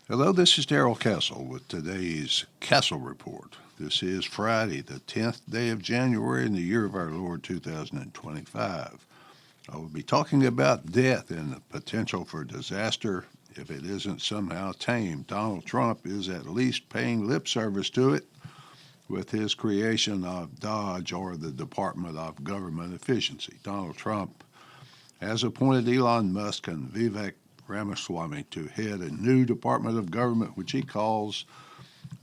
Hello, this is Darrell Castle with today's Castle Report. This is Friday, the 10th day of January in the year of our Lord 2025. I will be talking about death and the potential for disaster if it isn't somehow tamed. Donald Trump is at least paying lip service to it with his creation of DOGE, or the Department of Government Efficiency. Donald Trump has appointed Elon Musk and Vivek Ramaswamy to head a new Department of Government, which he calls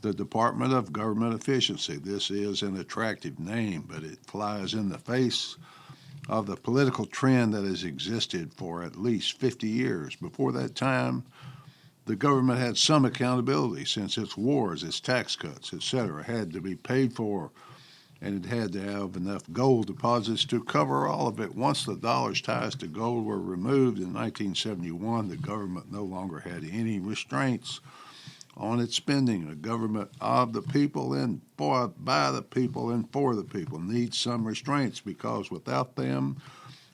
the Department of Government Efficiency. This is an attractive name, but it flies in the face of the political trend that has existed for at least 50 years. Before that time, the government had some accountability since its wars, its tax cuts, etc., had to be paid for, and it had to have enough gold deposits to cover all of it. Once the dollar's ties to gold were removed in 1971, the government no longer had any restraints on its spending. A government of the people and by the people and for the people needs some restraints, because without them,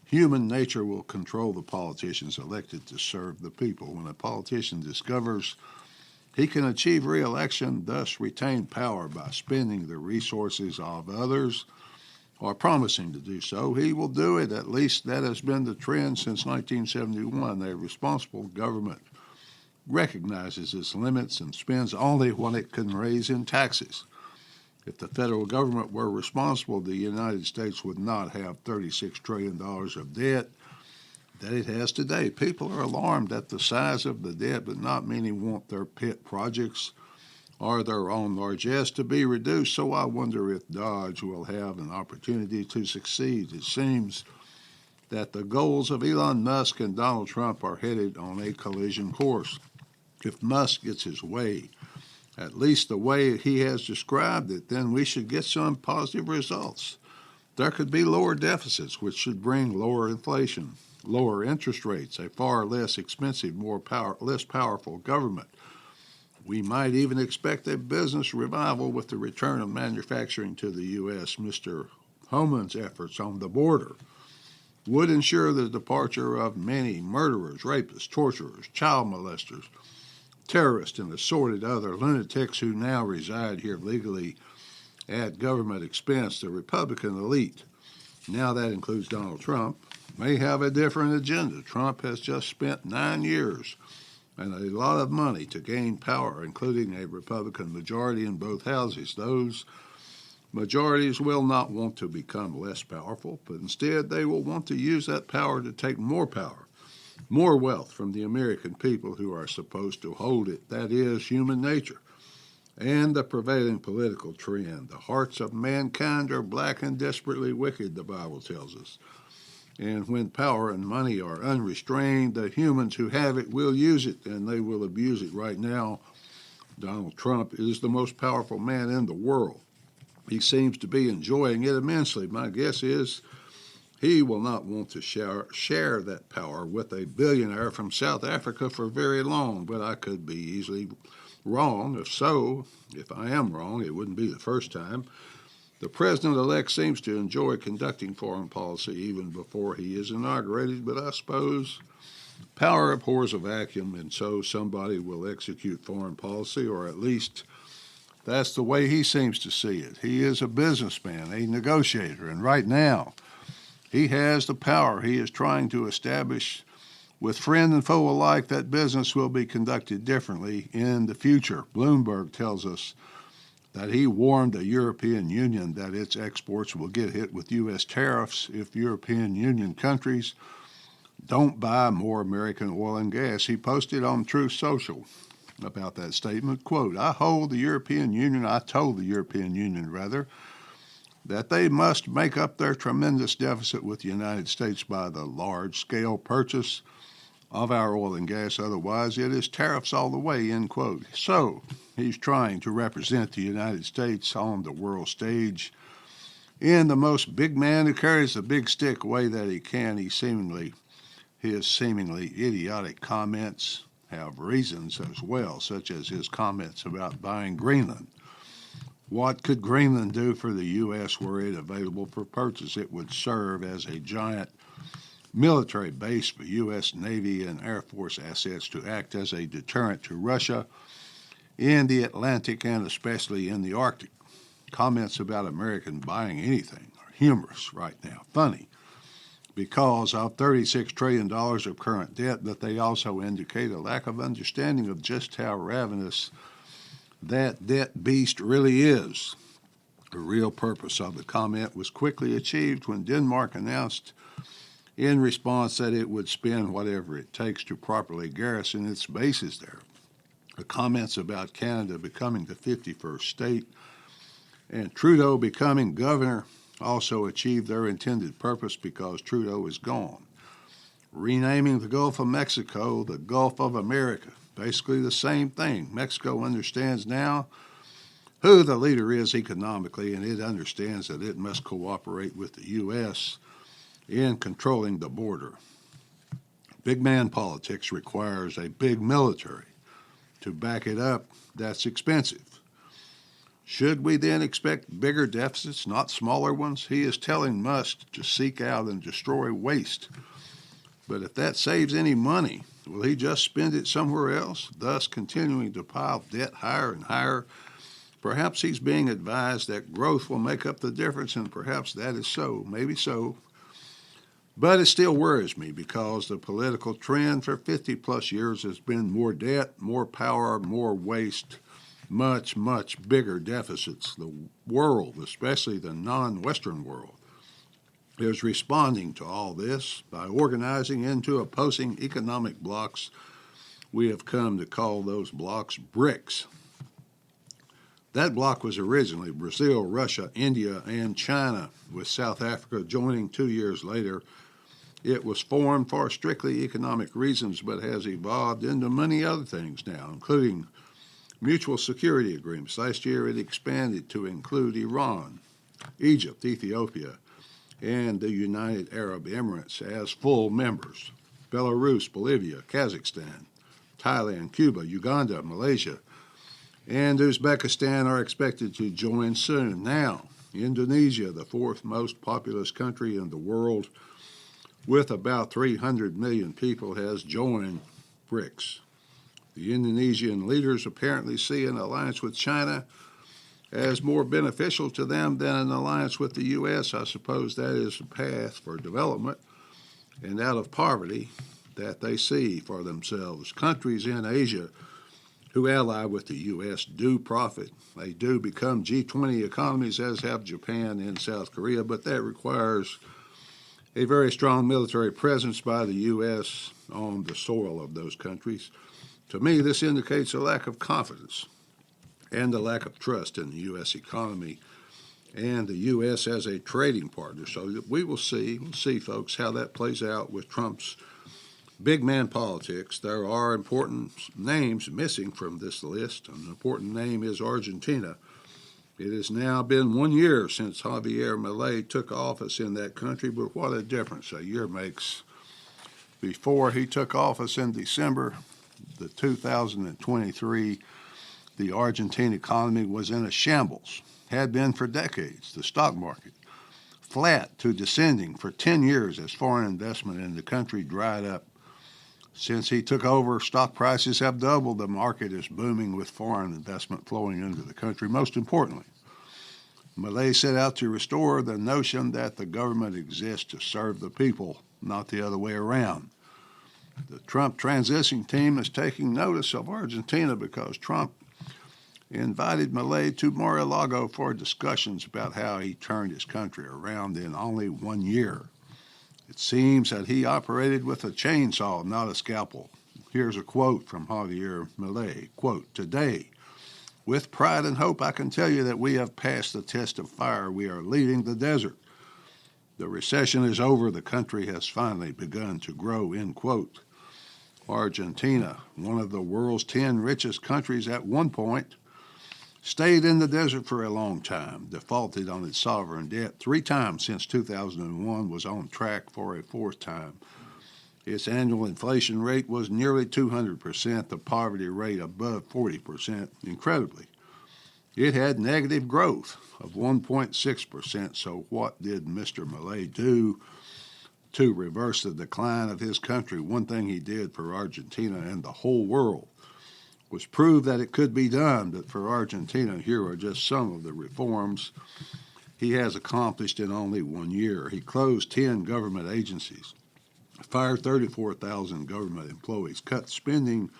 human nature will control the politicians elected to serve the people. When a politician discovers he can achieve re-election, thus retain power by spending the resources of others or promising to do so, he will do it. At least that has been the trend since 1971. A responsible government recognizes its limits and spends only what it can raise in taxes. If the federal government were responsible, the United States would not have $36 trillion of debt that it has today. People are alarmed at the size of the debt, but not many want their pet projects or their own largesse to be reduced. So I wonder if DOGE will have an opportunity to succeed. It seems that the goals of Elon Musk and Donald Trump are headed on a collision course. If Musk gets his way, at least the way he has described it, then we should get some positive results. There could be lower deficits, which should bring lower inflation, lower interest rates, a far less expensive, less powerful government. We might even expect a business revival with the return of manufacturing to the U.S. Mr. Homan's efforts on the border would ensure the departure of many murderers, rapists, torturers, child molesters, terrorists, and assorted other lunatics who now reside here legally at government expense. The Republican elite, now that includes Donald Trump, may have a different agenda. Trump has just spent 9 years and a lot of money to gain power, including a Republican majority in both houses. Those majorities will not want to become less powerful, but instead they will want to use that power to take more power, more wealth from the American people who are supposed to hold it. That is human nature and the prevailing political trend. The hearts of mankind are black and desperately wicked, the Bible tells us. And when power and money are unrestrained, the humans who have it will use it, and they will abuse it. Right now, Donald Trump is the most powerful man in the world. He seems to be enjoying it immensely. My guess is he will not want to share that power with a billionaire from South Africa for very long, but I could be easily wrong. If so, if I am wrong, it wouldn't be the first time. The president-elect seems to enjoy conducting foreign policy even before he is inaugurated, but I suppose power abhors a vacuum, and so somebody will execute foreign policy, or at least that's the way he seems to see it. He is a businessman, a negotiator, and right now he has the power. He is trying to establish with friend and foe alike that business will be conducted differently in the future. Bloomberg tells us that he warned the European Union that its exports will get hit with U.S. tariffs if European Union countries don't buy more American oil and gas. He posted on Truth Social about that statement, quote, I told the European Union, that they must make up their tremendous deficit with the United States by the large-scale purchase of our oil and gas. Otherwise, it is tariffs all the way, end quote. So he's trying to represent the United States on the world stage in the most big man who carries the big stick way that he can. His seemingly idiotic comments have reasons as well, such as his comments about buying Greenland. What could Greenland do for the U.S. were it available for purchase? It would serve as a giant military base for U.S. Navy and Air Force assets to act as a deterrent to Russia in the Atlantic and especially in the Arctic. Comments about American buying anything are humorous right now, funny, because of $36 trillion of current debt, but they also indicate a lack of understanding of just how ravenous that debt beast really is. The real purpose of the comment was quickly achieved when Denmark announced in response that it would spend whatever it takes to properly garrison its bases there. The comments about Canada becoming the 51st state and Trudeau becoming governor also achieved their intended purpose because Trudeau is gone. Renaming the Gulf of Mexico the Gulf of America, basically the same thing. Mexico understands now who the leader is economically, and it understands that it must cooperate with the U.S. in controlling the border. Big man politics requires a big military. To back it up, that's expensive. Should we then expect bigger deficits, not smaller ones? He is telling Musk to seek out and destroy waste. But if that saves any money, will he just spend it somewhere else, thus continuing to pile debt higher and higher? Perhaps he's being advised that growth will make up the difference, and perhaps that is so, maybe so. But it still worries me because the political trend for 50-plus years has been more debt, more power, more waste, much, much bigger deficits. The world, especially the non-Western world, is responding to all this by organizing into opposing economic blocs. We have come to call those blocs BRICS. That bloc was originally Brazil, Russia, India, and China, with South Africa joining 2 years later. It was formed for strictly economic reasons, but has evolved into many other things now, including mutual security agreements. Last year it expanded to include Iran, Egypt, Ethiopia, and the United Arab Emirates as full members. Belarus, Bolivia, Kazakhstan, Thailand, Cuba, Uganda, Malaysia, and Uzbekistan are expected to join soon. Now, Indonesia, the fourth most populous country in the world, with about 300 million people, has joined BRICS. The Indonesian leaders apparently see an alliance with China as more beneficial to them than an alliance with the U.S. I suppose that is a path for development and out of poverty that they see for themselves. Countries in Asia who ally with the U.S. do profit. They do become G20 economies, as have Japan and South Korea, but that requires a very strong military presence by the U.S. on the soil of those countries. To me, this indicates a lack of confidence and a lack of trust in the U.S. economy and the U.S. as a trading partner. So we will see, folks, how that plays out with Trump's big man politics. There are important names missing from this list. An important name is Argentina. It has now been 1 year since Javier Milei took office in that country, but what a difference a year makes. Before he took office in December, the 2023, the Argentine economy was in a shambles, had been for decades. The stock market flat to descending for 10 years as foreign investment in the country dried up. Since he took over, stock prices have doubled. The market is booming with foreign investment flowing into the country. Most importantly, Milei set out to restore the notion that the government exists to serve the people, not the other way around. The Trump transition team is taking notice of Argentina because Trump invited Milei to Mar-a-Lago for discussions about how he turned his country around in only 1 year. It seems that he operated with a chainsaw, not a scalpel. Here's a quote from Javier Milei, quote, "Today, with pride and hope, I can tell you that we have passed the test of fire. We are leaving the desert. The recession is over. The country has finally begun to grow," end quote. Argentina, one of the world's 10 richest countries at one point, stayed in the desert for a long time, defaulted on its sovereign debt 3 times since 2001, was on track for a 4th time. Its annual inflation rate was nearly 200%, the poverty rate above 40%. Incredibly, it had negative growth of 1.6%. So what did Mr. Milei do? to reverse the decline of his country. One thing he did for Argentina and the whole world was prove that it could be done. But for Argentina, here are just some of the reforms he has accomplished in only 1 year. He closed 10 government agencies, fired 34,000 government employees, cut spending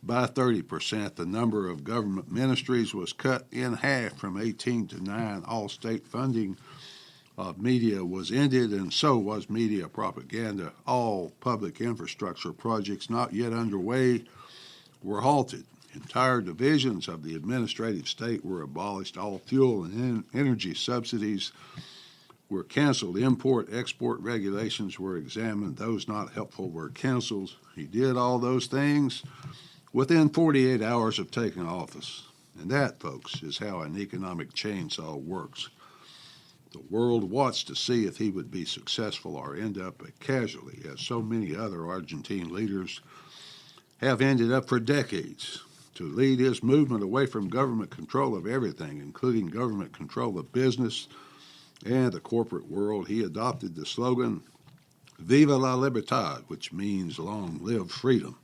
by 30%. The number of government ministries was cut in half from 18 to 9. All state funding of media was ended, and so was media propaganda. All public infrastructure projects not yet underway were halted. Entire divisions of the administrative state were abolished. All fuel and energy subsidies were canceled. Import-export regulations were examined. Those not helpful were canceled. He did all those things within 48 hours of taking office. And that, folks, is how an economic chainsaw works. The world watched to see if he would be successful or end up a casualty, as so many other Argentine leaders have ended up for decades. To lead his movement away from government control of everything, including government control of business and the corporate world, he adopted the slogan, Viva la Libertad, which means long live freedom.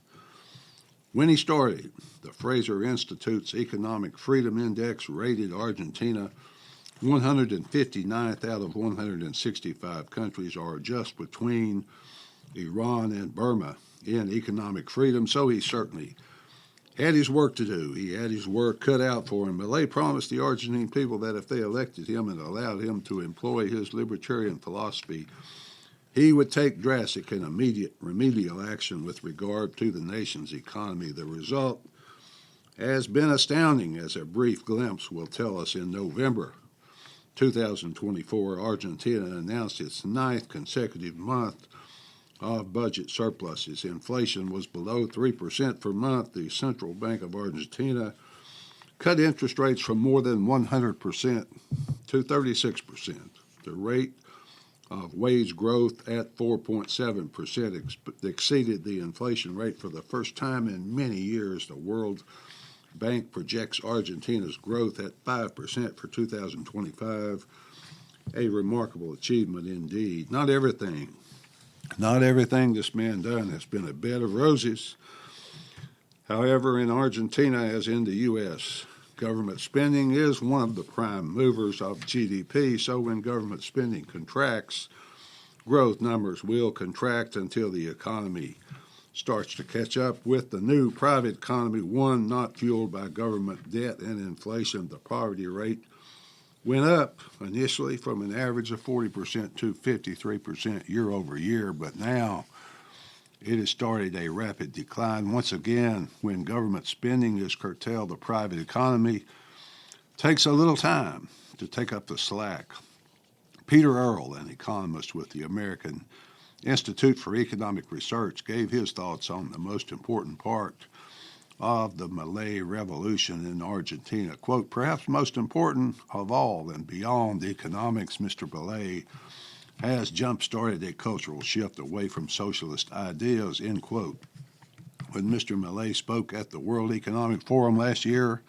When he started, the Fraser Institute's Economic Freedom Index rated Argentina 159th out of 165 countries, or just between Iran and Burma in economic freedom, so he certainly had his work to do. He had his work cut out for him. Milei promised the Argentine people that if they elected him and allowed him to employ his libertarian philosophy, he would take drastic and immediate remedial action with regard to the nation's economy. The result has been astounding, as a brief glimpse will tell us. In November 2024, Argentina announced its 9th consecutive month of budget surpluses. Inflation was below 3% per month. The Central Bank of Argentina cut interest rates from more than 100% to 36%. The rate of wage growth at 4.7% exceeded the inflation rate for the first time in many years. The World Bank projects Argentina's growth at 5% for 2025, a remarkable achievement indeed. Not everything this man done has been a bed of roses. However, in Argentina, as in the U.S., government spending is one of the prime movers of GDP, so when government spending contracts, growth numbers will contract until the economy starts to catch up with the new private economy, one not fueled by government debt and inflation. The poverty rate went up initially from an average of 40% to 53% year over year, but now it has started a rapid decline. Once again, when government spending is curtailed, the private economy takes a little time to take up the slack. Peter Earle, an economist with the American Institute for Economic Research, gave his thoughts on the most important part of the Milei revolution in Argentina. Quote, perhaps most important of all and beyond economics, Mr. Milei has jump-started a cultural shift away from socialist ideas, end quote. When Mr. Milei spoke at the World Economic Forum last year,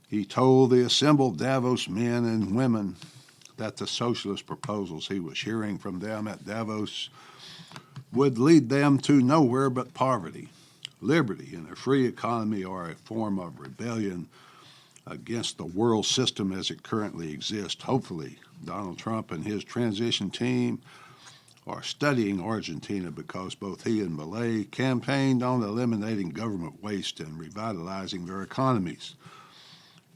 he told the assembled Davos men and women that the socialist proposals he was hearing from them at Davos would lead them to nowhere but poverty. Liberty and a free economy are a form of rebellion against the world system as it currently exists. Hopefully, Donald Trump and his transition team are studying Argentina, because both he and Milei campaigned on eliminating government waste and revitalizing their economies.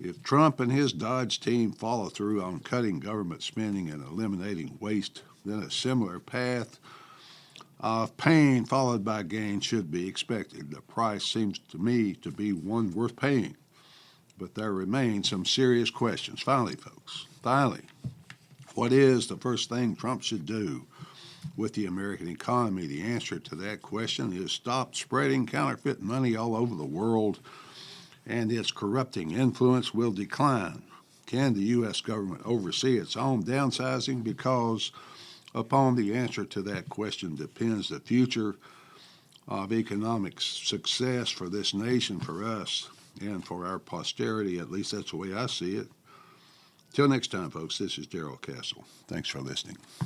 If Trump and his DOGE team follow through on cutting government spending and eliminating waste, then a similar path of pain followed by gain should be expected. The price seems to me to be one worth paying, but there remain some serious questions. Finally, folks, what is the first thing Trump should do with the American economy? The answer to that question is stop spreading counterfeit money all over the world, and its corrupting influence will decline. Can the U.S. government oversee its own downsizing? Because upon the answer to that question depends the future of economic success for this nation, for us, and for our posterity. At least that's the way I see it. Till next time, folks, this is Darrell Castle. Thanks for listening.